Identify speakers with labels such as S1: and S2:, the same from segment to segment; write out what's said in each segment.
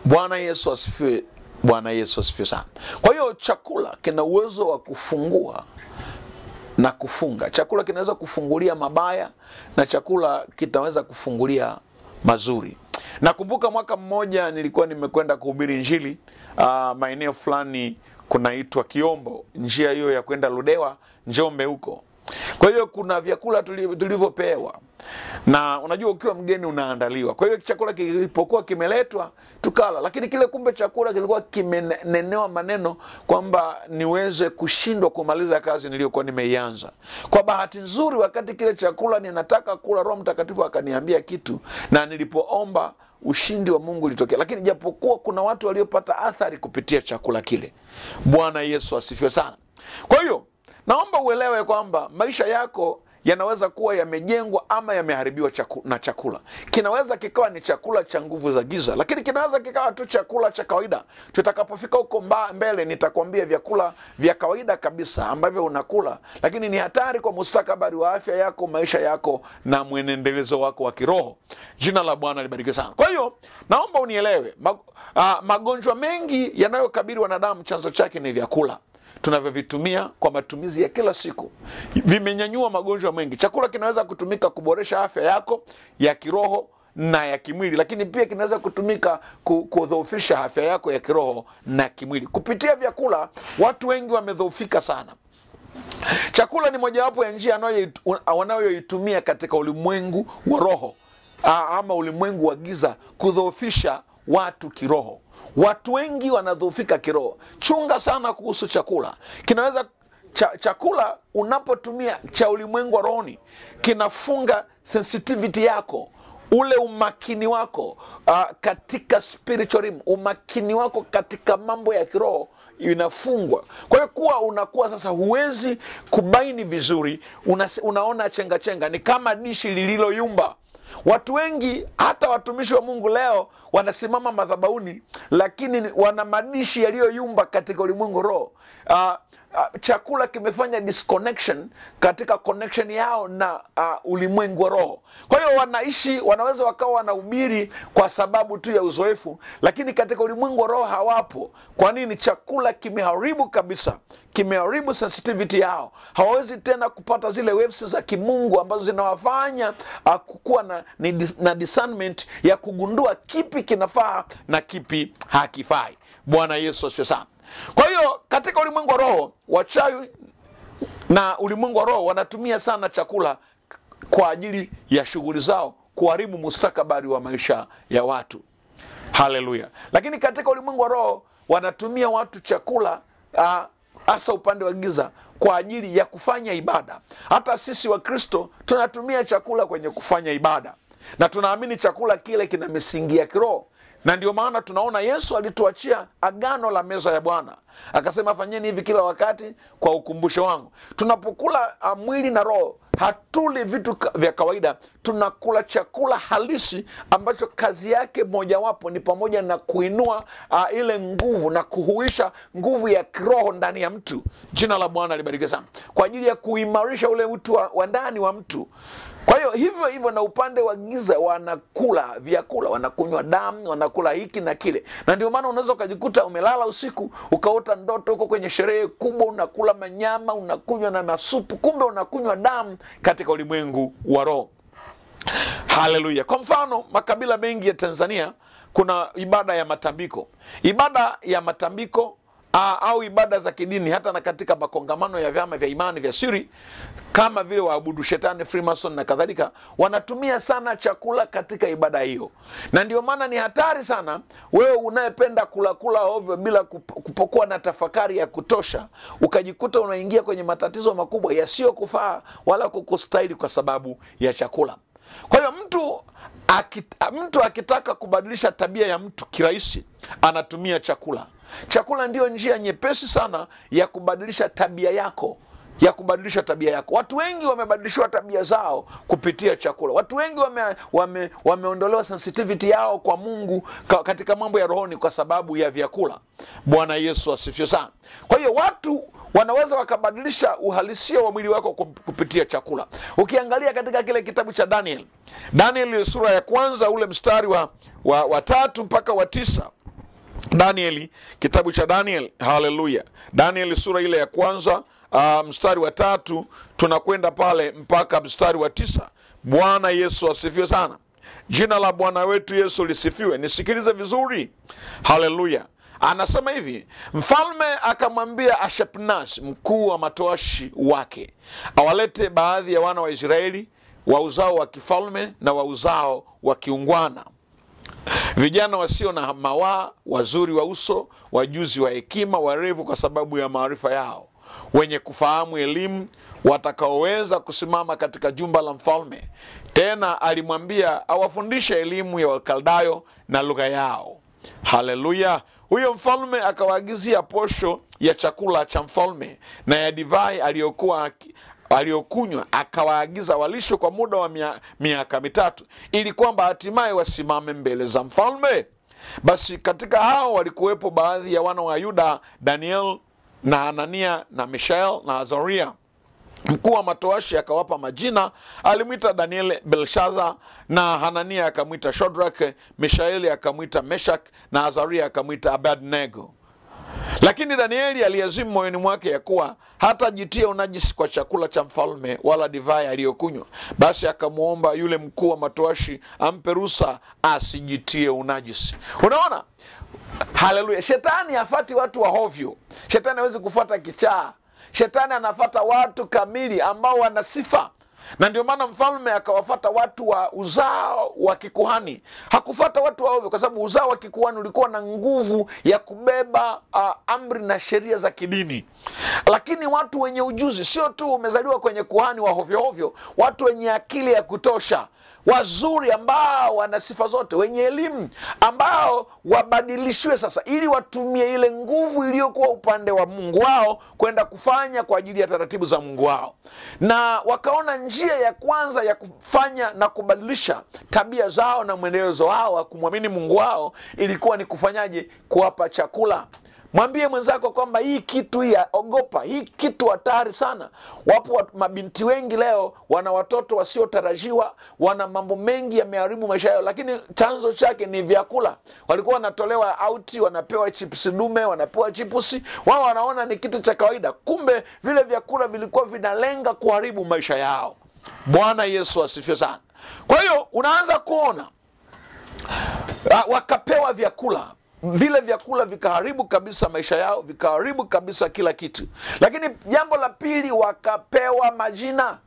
S1: Bwana Yesu asifiwe. Bwana Yesu asifiwe sana. Kwa hiyo chakula kina uwezo wa kufungua na kufunga. Chakula kinaweza kufungulia mabaya na chakula kitaweza kufungulia mazuri. Nakumbuka mwaka mmoja nilikuwa nimekwenda kuhubiri injili maeneo fulani kunaitwa Kiombo, njia hiyo ya kwenda Ludewa, Njombe huko. Kwa hiyo kuna vyakula tulivyopewa. Na unajua ukiwa mgeni unaandaliwa. Kwa hiyo chakula kilipokuwa kimeletwa tukala, lakini kile kumbe chakula kilikuwa kimenenewa maneno kwamba niweze kushindwa kumaliza kazi niliyokuwa nimeianza. Kwa bahati nzuri wakati kile chakula ninataka kula, Roho Mtakatifu akaniambia kitu na nilipoomba ushindi wa Mungu ulitokea. Lakini japokuwa kuna watu waliopata athari kupitia chakula kile. Bwana Yesu asifiwe sana. Kwa hiyo naomba uelewe kwamba maisha yako yanaweza kuwa yamejengwa ama yameharibiwa na chakula. Kinaweza kikawa ni chakula cha nguvu za giza, lakini kinaweza kikawa tu chakula cha kawaida. Tutakapofika huko mbele nitakwambia vyakula vya kawaida kabisa ambavyo unakula, lakini ni hatari kwa mustakabali wa afya yako, maisha yako na mwenendelezo wako wa kiroho. Jina la Bwana libarikiwe sana. Kwa hiyo naomba unielewe, magonjwa mengi yanayokabili wanadamu chanzo chake ni vyakula tunavyovitumia kwa matumizi ya kila siku. Vimenyanyua magonjwa mengi. Chakula kinaweza kutumika kuboresha afya yako ya kiroho na ya kimwili, lakini pia kinaweza kutumika kudhoofisha afya yako ya kiroho na kimwili. Kupitia vyakula watu wengi wamedhoofika sana. Chakula ni mojawapo ya njia wanayoitumia katika ulimwengu wa roho ama ulimwengu wa giza kudhoofisha watu kiroho. Watu wengi wanadhoofika kiroho. Chunga sana kuhusu chakula. Kinaweza chakula unapotumia cha ulimwengu wa rohoni kinafunga sensitivity yako, ule umakini wako katika spiritual realm, umakini wako katika mambo ya kiroho inafungwa. Kwa hiyo unakuwa sasa huwezi kubaini vizuri, unaona chenga chenga, ni kama dishi lililoyumba. Watu wengi hata watumishi wa Mungu leo wanasimama madhabahuni, lakini wana madishi yaliyoyumba katika ulimwengu roho. Chakula kimefanya disconnection katika connection yao na ulimwengu wa roho. Kwa hiyo wanaweza wakawa wanahubiri kwa sababu tu ya uzoefu, lakini katika ulimwengu wa roho hawapo. Kwa nini? Chakula kimeharibu kabisa, kimeharibu sensitivity yao. Hawawezi tena kupata zile waves za kimungu ambazo zinawafanya kukuwa na discernment ya kugundua kipi kinafaa na kipi hakifai. Bwana Yesu asifiwe sana. Kwa hiyo katika ulimwengu wa roho, wachawi na ulimwengu wa roho wanatumia sana chakula kwa ajili ya shughuli zao, kuharibu mustakabali wa maisha ya watu. Haleluya. Lakini katika ulimwengu wa roho wanatumia watu chakula hasa upande wa giza kwa ajili ya kufanya ibada. Hata sisi wa Kristo tunatumia chakula kwenye kufanya ibada, na tunaamini chakula kile kina misingi ya kiroho. Na ndio maana tunaona Yesu alituachia agano la meza ya Bwana. Akasema fanyeni hivi kila wakati kwa ukumbusho wangu. Tunapokula mwili na roho, hatuli vitu vya kawaida. Tunakula chakula halisi ambacho kazi yake mojawapo ni pamoja na kuinua ile nguvu na kuhuisha nguvu ya kiroho ndani ya mtu. Jina la Bwana libarikiwe sana. Kwa ajili ya kuimarisha ule utu wa ndani wa mtu. Kwa hiyo hivyo na upande wa giza wanakula vyakula, wanakunywa damu, wanakula hiki na kile. Na ndio maana unaweza ukajikuta umelala usiku, ukaota ndoto uko kwenye sherehe kubwa, unakula manyama, unakunywa na masupu, kumbe unakunywa damu katika ulimwengu wa roho. Haleluya. Kwa mfano, makabila mengi ya Tanzania kuna ibada ya matambiko. Ibada ya matambiko au ibada za kidini, hata na katika makongamano ya vyama vya imani vya siri kama vile waabudu shetani, Freemason na kadhalika, wanatumia sana chakula katika ibada hiyo. Na ndio maana ni hatari sana wewe unayependa kula ovyo bila kupokuwa na tafakari ya kutosha, ukajikuta unaingia kwenye matatizo makubwa yasiyokufaa wala kukustahili kwa sababu ya chakula. Kwa hiyo mtu akitaka kubadilisha tabia ya mtu kirahisi, anatumia chakula. Chakula ndio njia nyepesi sana ya kubadilisha tabia yako ya kubadilisha tabia yako. Watu wengi wamebadilishwa tabia zao kupitia chakula. Watu wengi wameondolewa sensitivity yao kwa Mungu katika mambo ya rohoni kwa sababu ya vyakula. Bwana Yesu asifiwe sana. Kwa hiyo watu wanaweza wakabadilisha uhalisia wa mwili wako kupitia chakula. Ukiangalia katika kile kitabu cha Daniel sura ya kwanza ule mstari wa 3 mpaka wa 9. Kitabu cha Daniel, haleluya. Daniel sura ile ya kwanza mstari wa 3 tunakwenda pale mpaka mstari wa 9. Bwana Yesu asifiwe sana. Jina la Bwana wetu Yesu lisifiwe. Nisikilize vizuri. Haleluya. Anasema hivi, mfalme akamwambia Ashpenaz, mkuu wa matoashi wake, awalete baadhi ya wana wa Israeli wa uzao wa kifalme na wa uzao wa kiungwana, vijana wasio na mawaa, wazuri wa uso, wajuzi wa hekima, warevu kwa sababu ya maarifa yao, wenye kufahamu elimu, watakaoweza kusimama katika jumba la mfalme. Tena alimwambia awafundishe elimu ya Wakaldayo na lugha yao. Haleluya. Huyo mfalme akawaagizia posho ya chakula cha mfalme na ya divai aliyokunywa, akawaagiza walisho kwa muda wa miaka 3, ili kwamba hatimaye wasimame mbele za mfalme. Basi katika hao walikuwepo baadhi ya wana wa Yuda, Daniel na Hanania na Mishael na Azaria. Mkuu wa matoashi akawapa majina. Alimwita Daniel Belshaza, na Hanania akamwita Shadrach, Mishaeli akamwita Meshach, na Azaria akamwita Abednego. Lakini Danieli aliazimu moyoni mwake ya kuwa hatajitia unajisi kwa chakula cha mfalme wala divai aliyokunywa. Basi akamuomba yule mkuu wa matoashi ampe ruhusa asijitie unajisi. Unaona? Haleluya. Shetani hafati watu wa hovyo. Shetani hawezi kufuata kichaa. Shetani anafuata watu kamili ambao wana sifa. Na ndio maana mfalme akawafuata watu wa uzao wa kikuhani. Hakufuata watu wa ovyo, kwa sababu uzao wa kikuhani ulikuwa na nguvu ya kubeba amri na sheria za kidini. Lakini watu wenye ujuzi, sio tu umezaliwa kwenye kuhani wa hovyo hovyo, watu wenye akili ya kutosha, wazuri ambao wana sifa zote, wenye elimu ambao wabadilishwe sasa ili watumie ile nguvu iliyokuwa upande wa Mungu wao kwenda kufanya kwa ajili ya taratibu za Mungu wao. Na wakaona njia ya kwanza ya kufanya na kubadilisha tabia zao na mwenendo wao wa kumwamini Mungu wao ilikuwa ni kufanyaje? Kuwapa chakula. Mwambie mwenzako kwamba hii kitu ya ogopa, hii kitu hatari sana. Wapo mabinti wengi leo wana watoto wasiotarajiwa, wana mambo mengi yameharibu maisha yao, lakini chanzo chake ni vyakula. Walikuwa wanatolewa auti, wanapewa chips dume, wanapewa chipusi, wao wanaona ni kitu cha kawaida. Kumbe vile vyakula vilikuwa vinalenga kuharibu maisha yao. Bwana Yesu asifiwe sana. Kwa hiyo unaanza kuona wakapewa vyakula. Vile vyakula vikaharibu kabisa maisha yao, vikaharibu kabisa kila kitu. Lakini jambo la pili, wakapewa majina.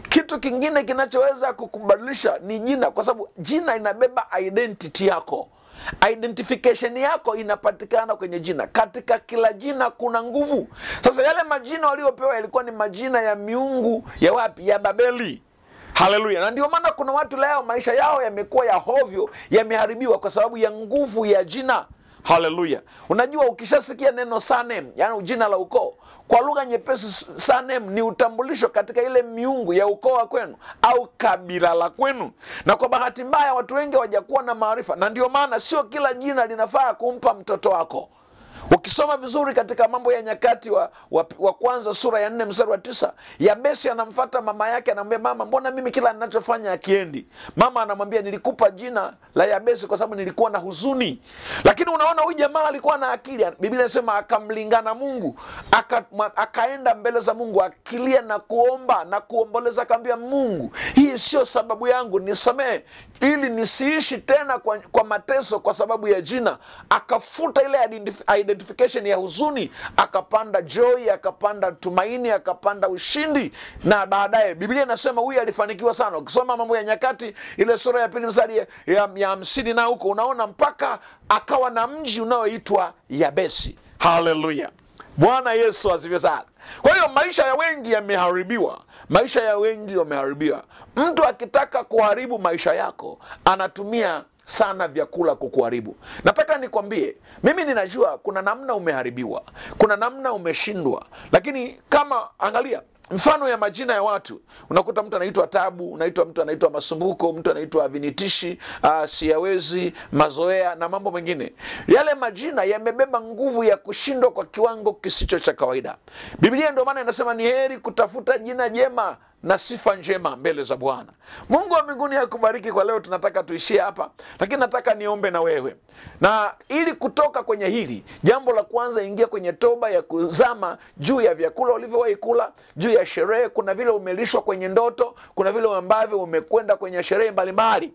S1: Kitu kingine kinachoweza kukubadilisha ni jina, kwa sababu jina inabeba identity yako. Identification yako inapatikana kwenye jina. Katika kila jina kuna nguvu. Sasa yale majina waliopewa yalikuwa ni majina ya miungu ya wapi? Ya Babeli. Haleluya. Na ndio maana kuna watu leo maisha yao yamekuwa ya hovyo, yameharibiwa kwa sababu ya nguvu ya jina. Haleluya. Unajua ukishasikia neno surname, yani jina la ukoo, kwa lugha nyepesi surname ni utambulisho katika ile miungu ya ukoo wa kwenu au kabila la kwenu. Na kwa bahati mbaya watu wengi hawajakuwa na maarifa, na ndio maana sio kila jina linafaa kumpa mtoto wako. Ukisoma vizuri katika Mambo ya Nyakati wa kwanza sura ya 4 mstari wa 9, Yabesi anamfuata mama yake, anamwambia, mama, mbona mimi kila ninachofanya hakiendi? Mama anamwambia, nilikupa jina la Yabesi kwa sababu nilikuwa na huzuni. Lakini unaona huyu jamaa alikuwa na akili. Biblia inasema akamlingana Mungu, akaenda mbele za Mungu akilia na kuomba na kuomboleza, akamwambia Mungu, hii sio sababu yangu, nisamehe ili nisiishi tena kwa mateso kwa sababu ya jina. Akafuta ile identification ya huzuni, akapanda joy, akapanda tumaini, akapanda ushindi. Na baadaye Biblia inasema huyu alifanikiwa sana. Ukisoma Mambo ya Nyakati ile sura ya 2 mstari ya 50 na huko, unaona mpaka akawa na mji unaoitwa Yabesi. Haleluya. Bwana Yesu asifiwe sana. Kwa hiyo maisha ya wengi yameharibiwa. Maisha ya wengi yameharibiwa. Mtu akitaka kuharibu maisha yako anatumia sana vyakula kukuharibu. Nataka nikwambie, mimi ninajua kuna namna umeharibiwa, kuna namna umeshindwa, lakini kama angalia, mfano ya majina ya watu. Unakuta mtu anaitwa Tabu, mtu anaitwa Masumbuko, mtu anaitwa Vinitishi, Siyawezi, Mazoea na mambo mengine. Yale majina yamebeba nguvu ya kushindwa kwa kiwango kisicho cha kawaida. Biblia ndio maana inasema ni heri kutafuta jina jema na sifa njema mbele za Bwana. Mungu wa mbinguni akubariki. Kwa leo tunataka tuishie hapa, lakini nataka niombe na wewe. Na ili kutoka kwenye hili, jambo la kwanza, ingia kwenye toba ya kuzama juu ya vyakula ulivyowahi kula, juu ya sherehe. Kuna vile umelishwa kwenye ndoto, kuna vile ambavyo umekwenda kwenye sherehe mbalimbali.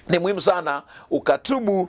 S1: Ni muhimu sana ukatubu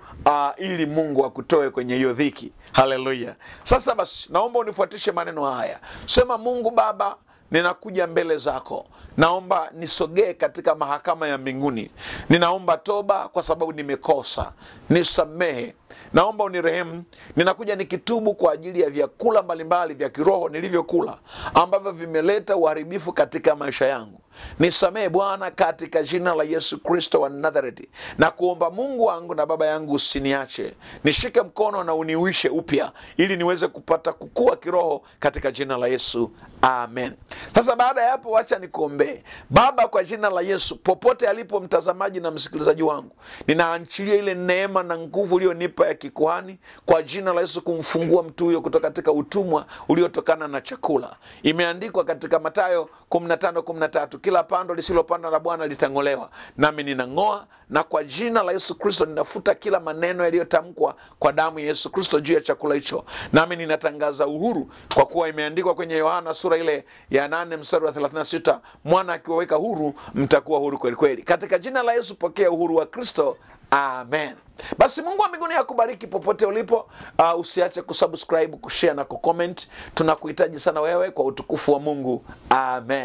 S1: ili Mungu akutoe kwenye hiyo dhiki. Haleluya. Sasa basi, naomba unifuatishe maneno haya. Sema: Mungu Baba, ninakuja mbele zako. Naomba nisogee katika mahakama ya mbinguni. Ninaomba toba kwa sababu nimekosa. Nisamehe. Naomba unirehemu. Ninakuja nikitubu kwa ajili ya vyakula mbalimbali vya kiroho nilivyokula ambavyo vimeleta uharibifu katika maisha yangu. Nisamehe Bwana, katika jina la Yesu Kristo wa Nazareti. Na kuomba Mungu wangu na Baba yangu, usiniache. Nishike mkono na uniuishe upya ili niweze kupata kukua kiroho katika jina la Yesu. Amen. Sasa baada ya hapo, wacha nikuombee. Baba, kwa jina la Yesu, popote alipo mtazamaji na msikilizaji wangu, ninaachilia ile neema na nguvu ulionipa ya kikuhani kwa jina la Yesu kumfungua mtu huyo kutoka katika utumwa uliotokana na chakula. Imeandikwa katika Mathayo 15:13, kila pando lisilopandwa na Bwana litang'olewa. Nami ninang'oa, na kwa jina la Yesu Kristo ninafuta kila maneno yaliyotamkwa kwa damu ya Yesu Kristo juu ya chakula hicho. Nami ninatangaza uhuru, kwa kuwa imeandikwa kwenye Yohana sura ile ya 8 mstari wa 36, mwana akiwaweka huru mtakuwa huru kweli kweli. Katika jina la Yesu pokea uhuru wa Kristo. Amen. Basi Mungu wa mbinguni akubariki popote ulipo. Usiache kusubscribe, kushare na kucomment. Tunakuhitaji sana wewe kwa utukufu wa Mungu. Amen.